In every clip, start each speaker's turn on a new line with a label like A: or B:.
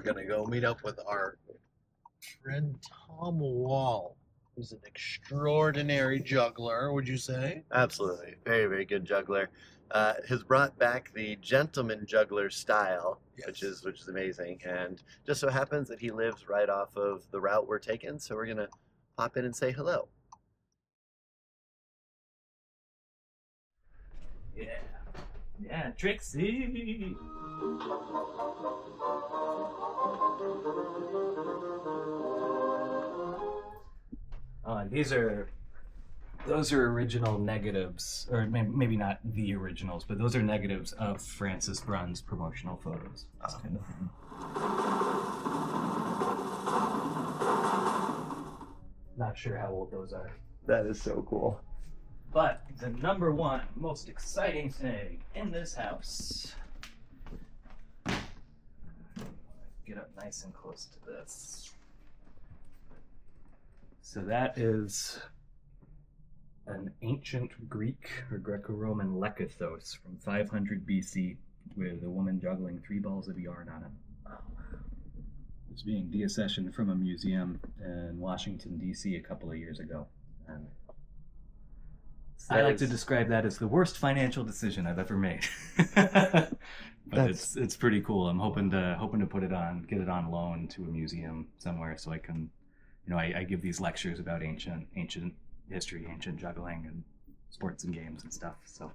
A: going to go meet up with our friend Thom Wall, who's an extraordinary juggler, would you say?
B: Absolutely. Very, very good juggler. Has brought back the gentleman juggler style, which
A: Yes.
B: is amazing. And just so happens that he lives right off of the route we're taking, so we're gonna pop in and say hello.
C: Yeah. Yeah, Trixie. Those are original negatives, or maybe not the originals, but those are negatives of Francis Brunn's promotional photos. This kind of thing. Not sure how old those are.
B: That is so cool.
C: But the number one most exciting thing in this house. Get up nice and close to this. So that is an ancient Greek or Greco-Roman lekythos from 500 BC with a woman juggling 3 balls of yarn on it. It's being deaccessioned from a museum in Washington, D.C. a couple of years ago. And I like to describe that as the worst financial decision I've ever made. But it's pretty cool. I'm hoping to put it on, get it on loan to a museum somewhere, so I can, I give these lectures about ancient history, ancient juggling, and sports and games and stuff. So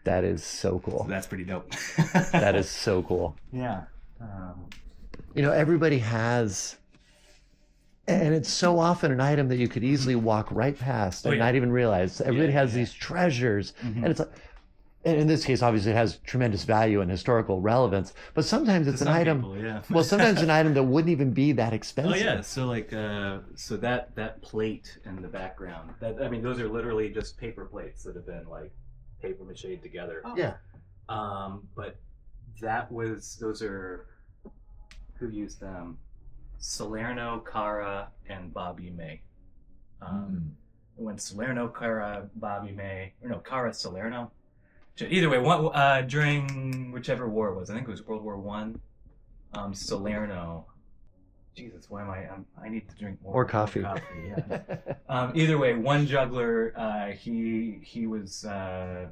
B: That is so cool.
C: so that's pretty dope.
B: That is so cool.
C: Yeah.
B: Everybody has, and it's so often an item that you could easily walk right past and not even realize. Everybody has these treasures, and it's like, and in this case, obviously, it has tremendous value and historical relevance. But sometimes it's an item.
C: People,
B: Well, sometimes an item that wouldn't even be that expensive.
C: Oh yeah, so so that plate in the background. Those are literally just paper plates that have been like paper mache together.
A: Oh.
B: Yeah.
C: But those are, who used them? Salerno, Cara, and Bobby May. When Salerno, Cara, Bobby May, or no, Cara, Salerno. Either way, during whichever war it was, I think it was World War One. Salerno. Jesus, why am I need to drink more
B: coffee.
C: More coffee, yeah. Either way, one juggler, he was a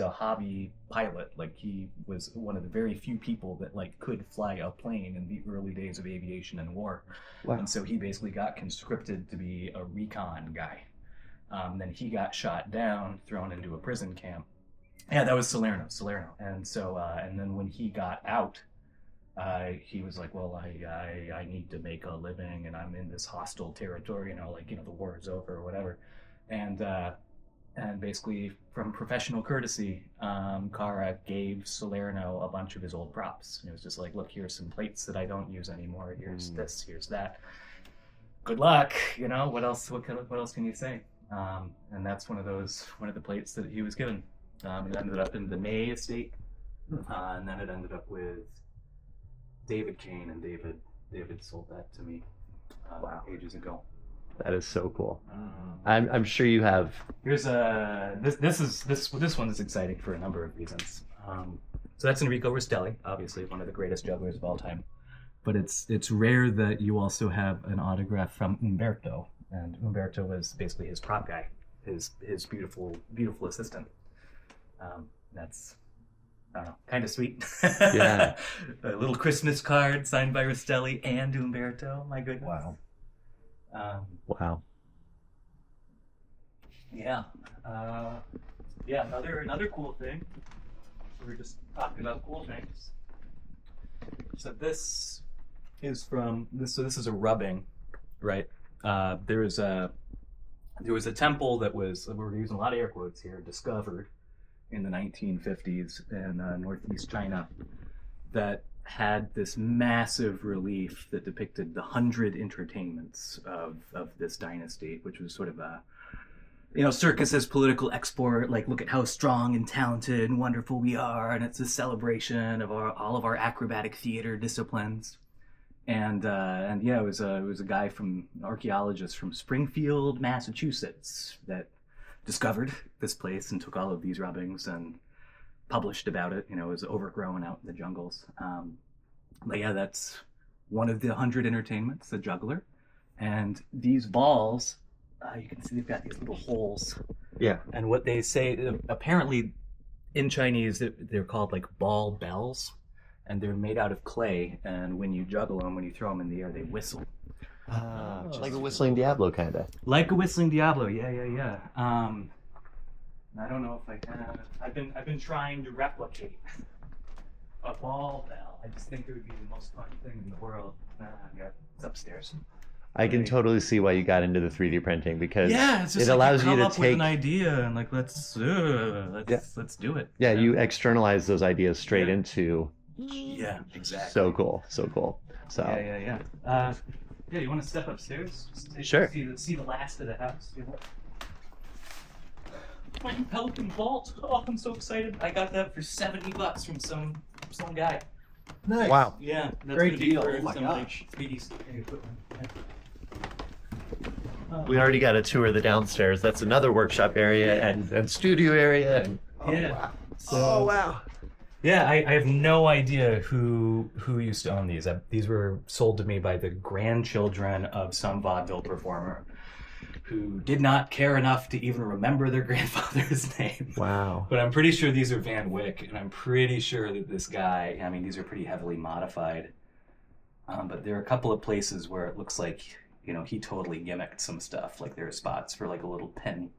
C: hobby pilot. Like, he was one of the very few people that could fly a plane in the early days of aviation and war.
B: Wow.
C: And so he basically got conscripted to be a recon guy. Then he got shot down, thrown into a prison camp. Yeah, that was Salerno. And so, and then when he got out, he was like, well, I need to make a living, and I'm in this hostile territory, the war is over or whatever. And basically, from professional courtesy, Cara gave Salerno a bunch of his old props. And it was just like, look, here's some plates that I don't use anymore. Here's this, here's that. Good luck. What else can you say? And that's one of the plates that he was given. It ended up in the May estate, and then it ended up with David Kane, and David sold that to me ages ago.
B: That is so cool. I'm sure you have.
C: Here's this one is exciting for a number of reasons. So that's Enrico Rastelli, obviously one of the greatest jugglers of all time. But it's rare that you also have an autograph from Umberto, and Umberto was basically his prop guy, his beautiful assistant. That's, I don't know, kind of sweet.
B: Yeah.
C: A little Christmas card signed by Rastelli and Umberto. My goodness.
A: Wow.
B: Wow.
C: Yeah. Another cool thing. We were just talking about cool things. So this is this is a rubbing, right? There was a temple that we're using a lot of air quotes here, discovered in the 1950s in northeast China, that had this massive relief that depicted the 100 entertainments of this dynasty, which was sort of a, circus as political export. Like, look at how strong and talented and wonderful we are, and it's a celebration of all of our acrobatic theater disciplines. And yeah, it was a guy an archaeologist from Springfield, Massachusetts, that discovered this place and took all of these rubbings and published about it. It was overgrown out in the jungles. But yeah, that's one of the 100 entertainments, the juggler. And these balls, you can see they've got these little holes.
B: Yeah.
C: And what they say, apparently in Chinese, they're called like ball bells. And they're made out of clay. And when you juggle them, when you throw them in the air, they whistle.
B: Like a whistling Diablo, kind of.
C: Like a whistling Diablo, yeah. I don't know if I can. I've been trying to replicate a ball bell. I just think it would be the most fun thing in the world. Yeah, it's upstairs.
B: I can totally see why you got into the 3D printing, because
C: it's just
B: it allows
C: you
B: you
C: come
B: to
C: up with
B: take
C: an idea and like let's do it.
B: Yeah, you externalize those ideas straight into.
C: Yeah, exactly.
B: So cool. So
C: Yeah. You want to step upstairs? Just
B: Sure.
C: See the last of the house. My Pelican vault. Oh, I'm so excited! I got that for $70 from some guy.
A: Nice.
B: Wow.
C: Yeah, that's
A: Great
C: gonna be
A: deal.
C: for
A: Oh my
C: some,
A: gosh.
C: like, 3D equipment.
B: We already got a tour of the downstairs. That's another workshop area and studio area. And,
C: Yeah.
B: oh wow.
C: Yeah, I have no idea who used to own these. These were sold to me by the grandchildren of some vaudeville performer who did not care enough to even remember their grandfather's name.
B: Wow.
C: But I'm pretty sure these are Van Wyck, and I'm pretty sure that this guy, I mean, these are pretty heavily modified. But there are a couple of places where it looks like, he totally gimmicked some stuff. Like there are spots for like a little pin.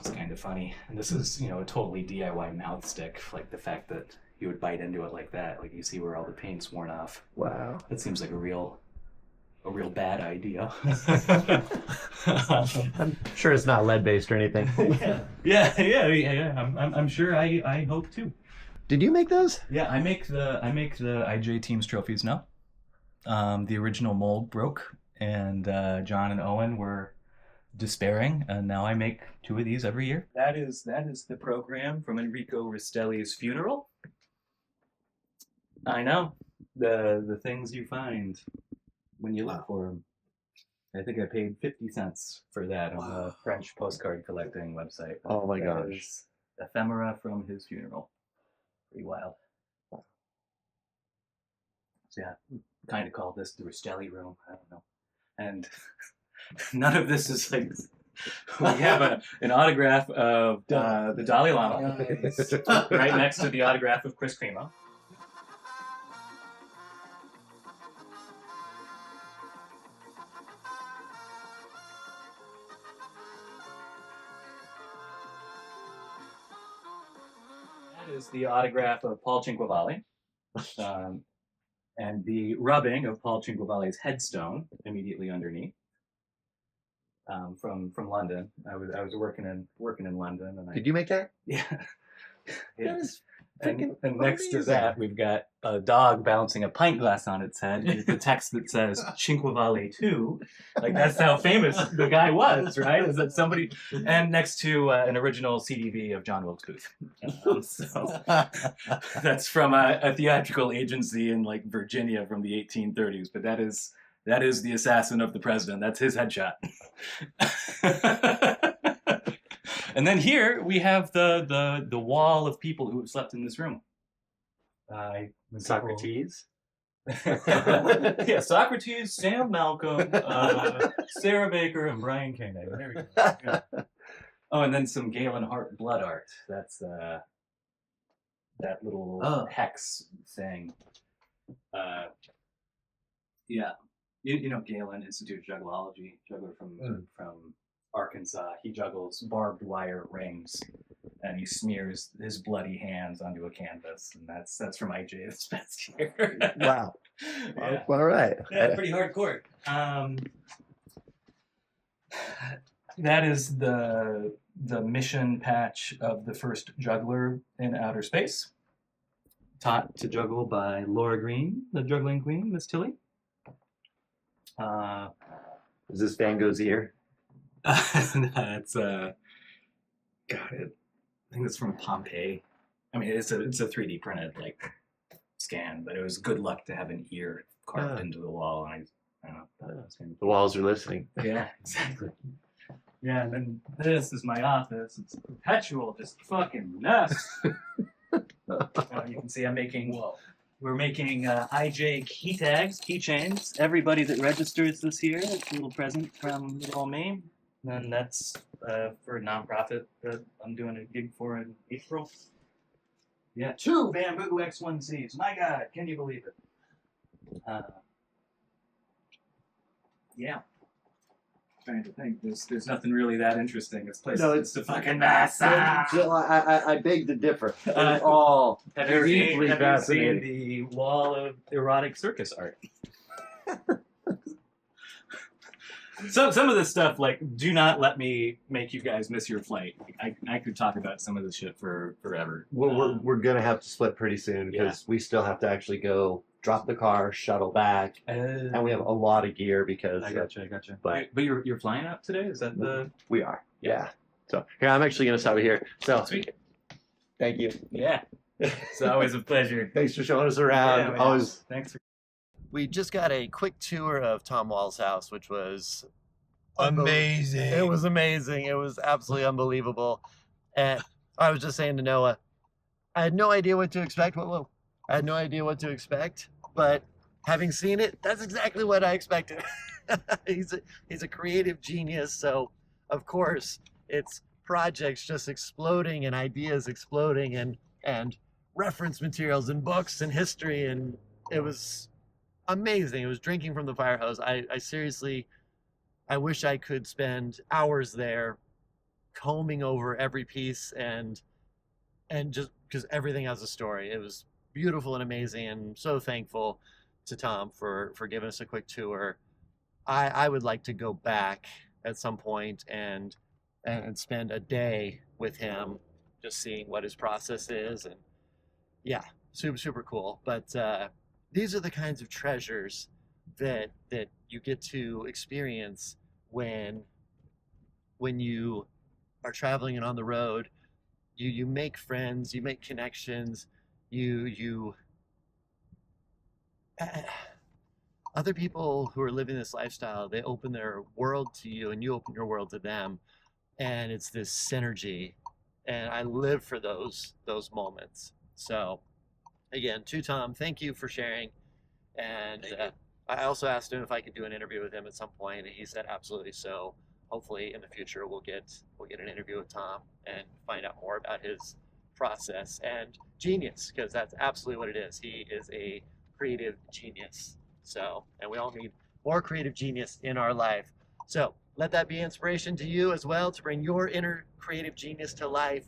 C: It's kind of funny. And this is, a totally DIY mouth stick. Like the fact that you would bite into it like that. Like you see where all the paint's worn off.
B: Wow.
C: That seems like a real bad idea.
B: I'm sure it's not lead based or anything.
C: Yeah. I'm sure. I hope too.
B: Did you make those?
C: Yeah, I make the IJ Teams trophies now. The original mold broke, and John and Owen were despairing, and now I make 2 of these every year. That is the program from Enrico Rastelli's funeral. I know the things you find when you look for them. I think I paid 50 cents for that on the French postcard collecting website.
B: Oh my
C: That
B: gosh.
C: is ephemera from his funeral. Pretty wild. So yeah, kind of call this the Rastelli room. I don't know. And none of this is like. We have an autograph of the Dalai Lama right next to the autograph of Chris Cremo. That is the autograph of Paul Cinquevalli. And the rubbing of Paul Cinquevalli's headstone immediately underneath. From London. I was working in London, and
B: Did you make that?
C: Yeah.
B: That is
C: And
B: freaking
C: next to
B: amazing.
C: that, we've got a dog bouncing a pint glass on its head with the text that says Cinquevalli 2. Like, that's how famous the guy was, right? Is that somebody? And next to an original CDV of John Wilkes Booth. So that's from a theatrical agency in, like, Virginia from the 1830s. But that is the assassin of the president. That's his headshot. And then here we have the wall of people who have slept in this room.
B: Socrates.
C: Yeah, Socrates, Sam Malcolm, Sarah Baker, and Brian Koenig. There we go. Yeah. Oh, and then some Galen Hart blood art. That's that little hex thing. Yeah. You know Galen, Institute of Juggleology, juggler from Arkansas. He juggles barbed wire rings, and he smears his bloody hands onto a canvas, and that's from IJ this past year.
B: Wow.
C: Yeah.
B: All right.
C: Yeah, pretty hardcore. That is the mission patch of the first juggler in outer space. Taught to juggle by Laura Green, the juggling queen, Miss Tilly.
B: Is this Van Gogh's ear?
C: That's I think it's from Pompeii. I mean, it's a 3D printed like scan, but it was good luck to have an ear carved into the wall. And I don't know. That was kind
B: The walls are listening.
C: yeah, exactly. Yeah, and then this is my office. It's perpetual, just fucking mess. You can see I'm making We're making IJ key tags, keychains. Everybody that registers this year, it's a little present from little old me. And that's for a nonprofit that I'm doing a gig for in April. Yeah, 2 bamboo X1Cs. My God, can you believe it? Yeah. Trying to think. There's nothing really that interesting. This place is a fucking mess.
B: I beg to differ. It's all
C: Have you
B: deeply
C: seen
B: fascinating.
C: the wall of erotic circus art? Some of this stuff, like, do not let me make you guys miss your flight. I could talk about some of this shit for forever.
B: We're gonna have to split pretty soon because we still have to actually go drop the car, shuttle back, and we have a lot of gear because
C: I gotcha.
B: But
C: you're flying out today? Is that the?
B: we are, yeah. So here, I'm actually gonna stop it here. So
C: Sweet.
B: thank you.
C: Yeah, it's always a pleasure.
B: Thanks for showing us around.
C: Yeah, man.
B: Always.
C: Thanks.
B: We just got a quick tour of Thom Wall's house, which was
A: Amazing.
B: It was amazing. It was absolutely unbelievable. And I was just saying to Noah, I had no idea what to expect. Whoa. I had no idea what to expect, but having seen it, that's exactly what I expected. He's a creative genius, so of course it's projects just exploding and ideas exploding and reference materials and books and history, and it was amazing. It was drinking from the fire hose. I seriously, I wish I could spend hours there combing over every piece and just because everything has a story. It was beautiful and amazing, and so thankful to Thom for giving us a quick tour. I would like to go back at some point and spend a day with him just seeing what his process is, and yeah, super cool. But these are the kinds of treasures that you get to experience when you are traveling and on the road. You make friends, you make connections, other people who are living this lifestyle, they open their world to you and you open your world to them, and it's this synergy, and I live for those moments. So again, to Thom, thank you for sharing. And I also asked him if I could do an interview with him at some point, and he said absolutely. So hopefully in the future we'll get an interview with Thom and find out more about his process and genius, because that's absolutely what it is. He is a creative genius. So, and we all need more creative genius in our life. So let that be inspiration to you as well, to bring your inner creative genius to life.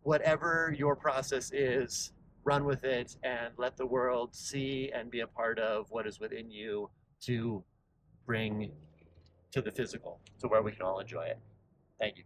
B: Whatever your process is, run with it and let the world see and be a part of what is within you to bring to the physical, to where we can all enjoy it. Thank you.